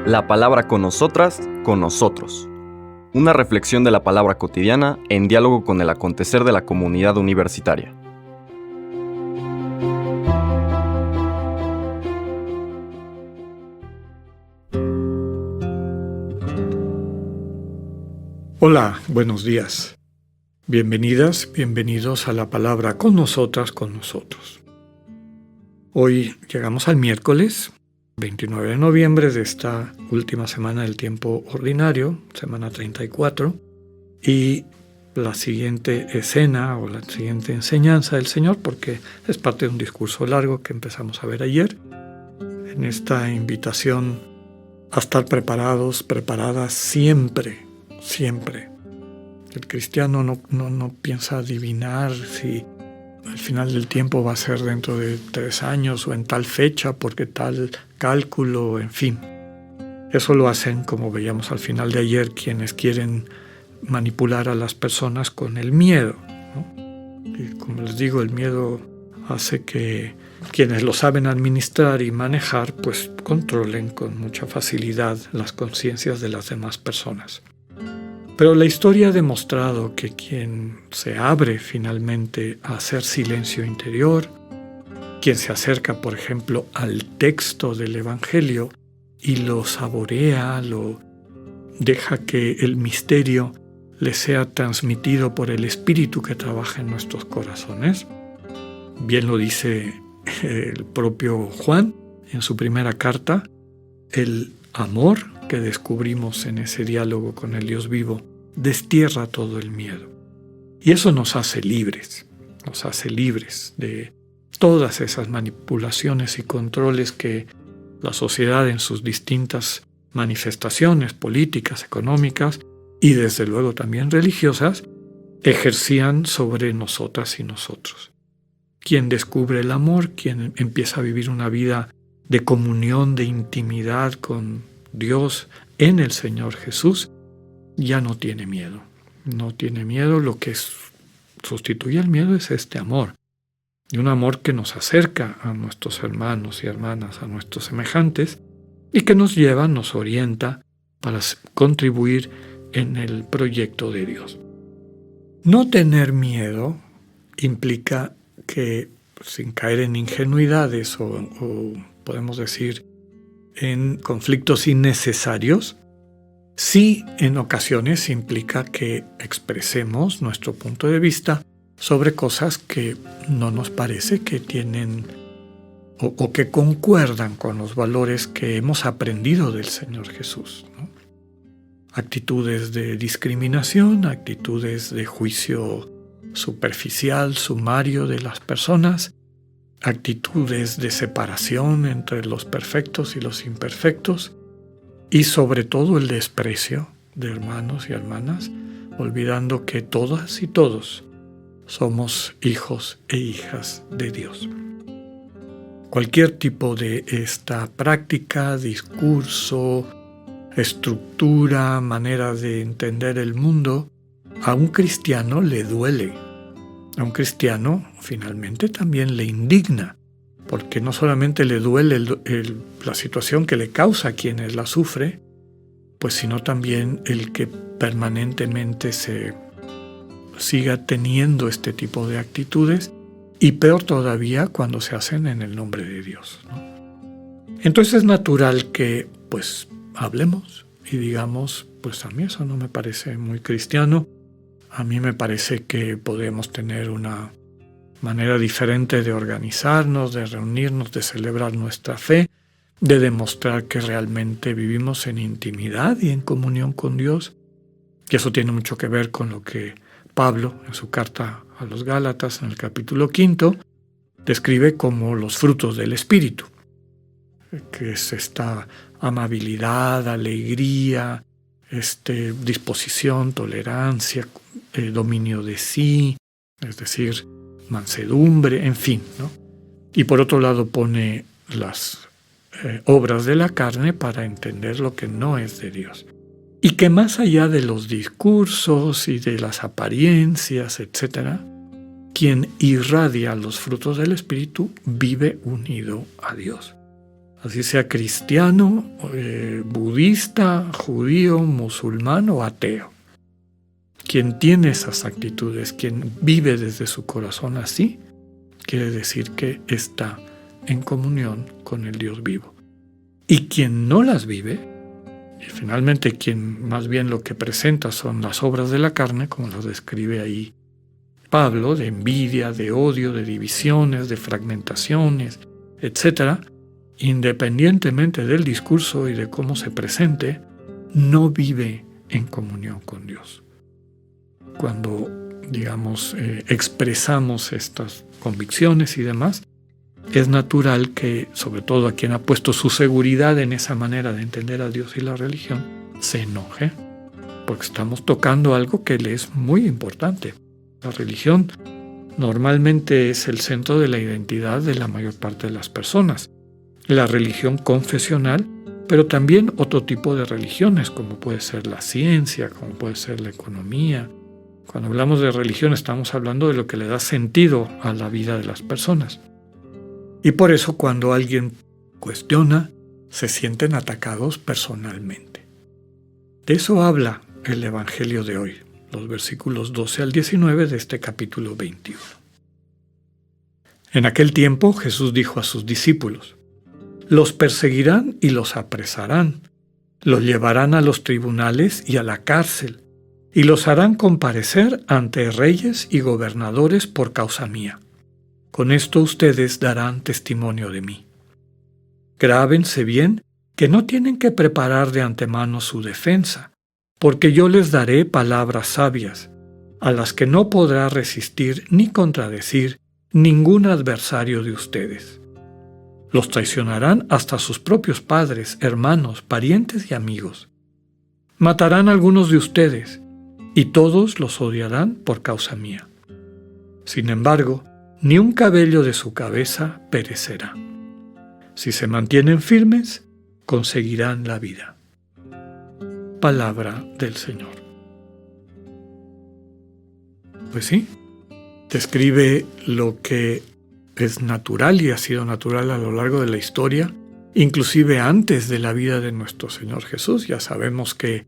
La palabra con nosotras, con nosotros. Una reflexión de la palabra cotidiana en diálogo con el acontecer de la comunidad universitaria. Hola, buenos días. Bienvenidas, bienvenidos a la palabra con nosotras, con nosotros. Hoy llegamos al miércoles 29 de noviembre de esta última semana del tiempo ordinario, semana 34, y la siguiente escena o la siguiente enseñanza del Señor, porque es parte de un discurso largo que empezamos a ver ayer, en esta invitación a estar preparados, preparadas siempre. El cristiano no piensa adivinar si al final del tiempo va a ser dentro de 3 años o en tal fecha porque tal cálculo, en fin. Eso lo hacen, como veíamos al final de ayer, quienes quieren manipular a las personas con el miedo, ¿no? Y como les digo, el miedo hace que quienes lo saben administrar y manejar, pues controlen con mucha facilidad las conciencias de las demás personas. Pero la historia ha demostrado que quien se abre finalmente a hacer silencio interior, quien se acerca, por ejemplo, al texto del Evangelio y lo saborea, lo deja que el misterio le sea transmitido por el Espíritu que trabaja en nuestros corazones. Bien lo dice el propio Juan en su primera carta, el amor que descubrimos en ese diálogo con el Dios vivo destierra todo el miedo. Y eso nos hace libres de todas esas manipulaciones y controles que la sociedad en sus distintas manifestaciones políticas, económicas y desde luego también religiosas ejercían sobre nosotras y nosotros. Quien descubre el amor, quien empieza a vivir una vida de comunión, de intimidad con Dios en el Señor Jesús, ya no tiene miedo. No tiene miedo. Lo que sustituye el miedo es este amor. Y un amor que nos acerca a nuestros hermanos y hermanas, a nuestros semejantes, y que nos lleva, nos orienta para contribuir en el proyecto de Dios. No tener miedo implica que, sin caer en ingenuidades o podemos decir en conflictos innecesarios, sí en ocasiones implica que expresemos nuestro punto de vista sobre cosas que no nos parece que tienen o que concuerdan con los valores que hemos aprendido del Señor Jesús, ¿no? Actitudes de discriminación, actitudes de juicio superficial, sumario de las personas, actitudes de separación entre los perfectos y los imperfectos, y sobre todo el desprecio de hermanos y hermanas, olvidando que todas y todos somos hijos e hijas de Dios. Cualquier tipo de esta práctica, discurso, estructura, manera de entender el mundo, a un cristiano le duele. A un cristiano finalmente también le indigna, porque no solamente le duele la situación que le causa a quienes la sufre, pues sino también el que permanentemente se siga teniendo este tipo de actitudes, y peor todavía cuando se hacen en el nombre de Dios, ¿no? Entonces es natural que pues hablemos y digamos, pues a mí eso no me parece muy cristiano, a mí me parece que podemos tener una manera diferente de organizarnos, de reunirnos, de celebrar nuestra fe, de demostrar que realmente vivimos en intimidad y en comunión con Dios. Y eso tiene mucho que ver con lo que Pablo, en su carta a los Gálatas, en el capítulo 5, describe como los frutos del Espíritu, que es esta amabilidad, alegría, disposición, tolerancia, dominio de sí, es decir, mansedumbre, en fin, ¿no? Y por otro lado pone las obras de la carne para entender lo que no es de Dios. Y que más allá de los discursos y de las apariencias, etc., quien irradia los frutos del Espíritu vive unido a Dios. así sea cristiano, budista, judío, musulmán o ateo. Quien tiene esas actitudes, quien vive desde su corazón así, quiere decir que está en comunión con el Dios vivo. Y quien no las vive, y finalmente quien más bien lo que presenta son las obras de la carne, como lo describe ahí Pablo, de envidia, de odio, de divisiones, de fragmentaciones, etc., independientemente del discurso y de cómo se presente, no vive en comunión con Dios. Cuando, expresamos estas convicciones y demás, es natural que, sobre todo a quien ha puesto su seguridad en esa manera de entender a Dios y la religión, se enoje, porque estamos tocando algo que le es muy importante. La religión normalmente es el centro de la identidad de la mayor parte de las personas. La religión confesional, pero también otro tipo de religiones, como puede ser la ciencia, como puede ser la economía. Cuando hablamos de religión estamos hablando de lo que le da sentido a la vida de las personas. Y por eso cuando alguien cuestiona, se sienten atacados personalmente. De eso habla el Evangelio de hoy, los versículos 12 al 19 de este capítulo 21. En aquel tiempo Jesús dijo a sus discípulos: los perseguirán y los apresarán, los llevarán a los tribunales y a la cárcel, y los harán comparecer ante reyes y gobernadores por causa mía. Con esto ustedes darán testimonio de mí. Grábense bien que no tienen que preparar de antemano su defensa, porque yo les daré palabras sabias, a las que no podrá resistir ni contradecir ningún adversario de ustedes. Los traicionarán hasta sus propios padres, hermanos, parientes y amigos. Matarán a algunos de ustedes, y todos los odiarán por causa mía. Sin embargo, ni un cabello de su cabeza perecerá. Si se mantienen firmes, conseguirán la vida. Palabra del Señor. Pues sí, describe lo que es natural y ha sido natural a lo largo de la historia, inclusive antes de la vida de nuestro Señor Jesús. Ya sabemos que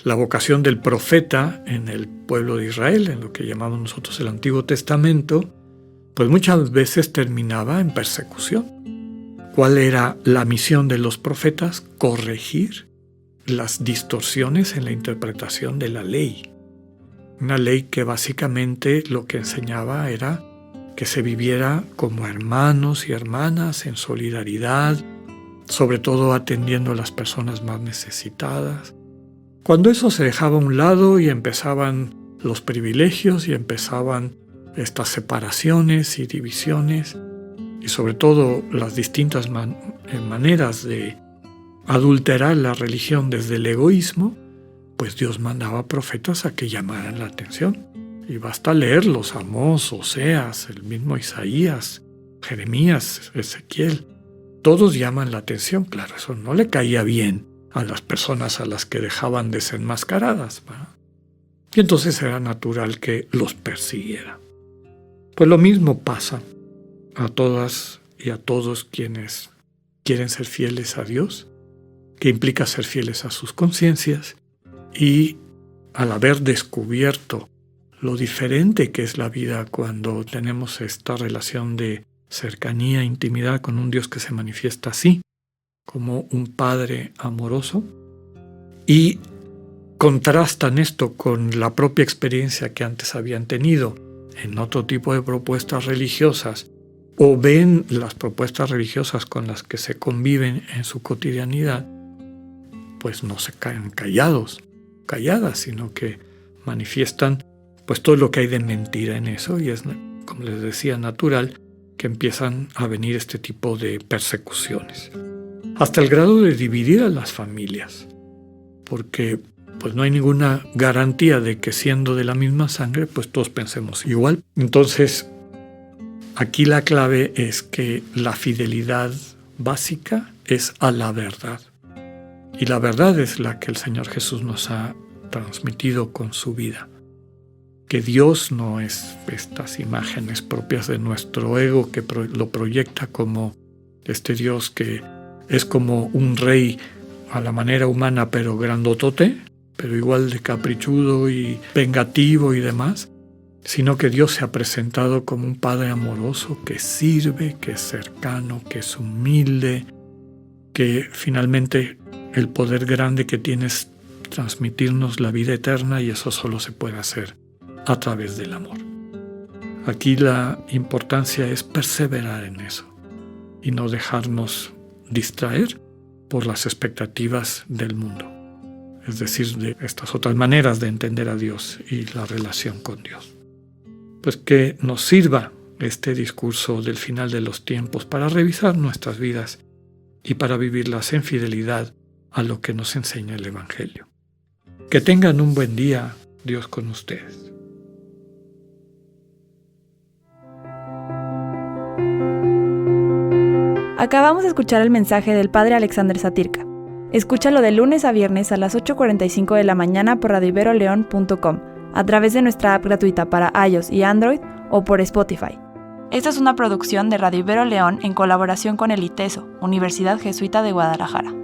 la vocación del profeta en el pueblo de Israel, en lo que llamamos nosotros el Antiguo Testamento, pues muchas veces terminaba en persecución. ¿Cuál era la misión de los profetas? Corregir las distorsiones en la interpretación de la ley. Una ley que básicamente lo que enseñaba era que se viviera como hermanos y hermanas en solidaridad, sobre todo atendiendo a las personas más necesitadas. Cuando eso se dejaba a un lado y empezaban los privilegios y empezaban estas separaciones y divisiones, y sobre todo las distintas maneras de adulterar la religión desde el egoísmo, pues Dios mandaba profetas a que llamaran la atención. Y basta leerlos: Amós, Oseas, el mismo Isaías, Jeremías, Ezequiel. Todos llaman la atención. Claro, eso no le caía bien a las personas a las que dejaban desenmascaradas, ¿verdad? Y entonces era natural que los persiguiera. Pues lo mismo pasa a todas y a todos quienes quieren ser fieles a Dios, que implica ser fieles a sus conciencias, y al haber descubierto lo diferente que es la vida cuando tenemos esta relación de cercanía, intimidad con un Dios que se manifiesta así, como un Padre amoroso, y contrastan esto con la propia experiencia que antes habían tenido en otro tipo de propuestas religiosas, o ven las propuestas religiosas con las que se conviven en su cotidianidad, pues no se caen calladas, sino que manifiestan pues todo lo que hay de mentira en eso, y es, como les decía, natural que empiezan a venir este tipo de persecuciones, hasta el grado de dividir a las familias, porque pues no hay ninguna garantía de que siendo de la misma sangre, pues todos pensemos igual. Entonces, aquí la clave es que la fidelidad básica es a la verdad. Y la verdad es la que el Señor Jesús nos ha transmitido con su vida. Que Dios no es estas imágenes propias de nuestro ego que lo proyecta como este Dios que es como un rey a la manera humana, pero grandotote, pero igual de caprichudo y vengativo y demás, sino que Dios se ha presentado como un Padre amoroso que sirve, que es cercano, que es humilde, que finalmente el poder grande que tiene es transmitirnos la vida eterna, y eso solo se puede hacer a través del amor. Aquí la importancia es perseverar en eso y no dejarnos distraer por las expectativas del mundo, es decir, de estas otras maneras de entender a Dios y la relación con Dios. Pues que nos sirva este discurso del final de los tiempos para revisar nuestras vidas y para vivirlas en fidelidad a lo que nos enseña el Evangelio. Que tengan un buen día, Dios con ustedes. Acabamos de escuchar el mensaje del Padre Alexander Satirka. Escúchalo de lunes a viernes a las 8:45 de la mañana por radioiberoleon.com, a través de nuestra app gratuita para iOS y Android o por Spotify. Esta es una producción de Radio Ibero León en colaboración con el ITESO, Universidad Jesuita de Guadalajara.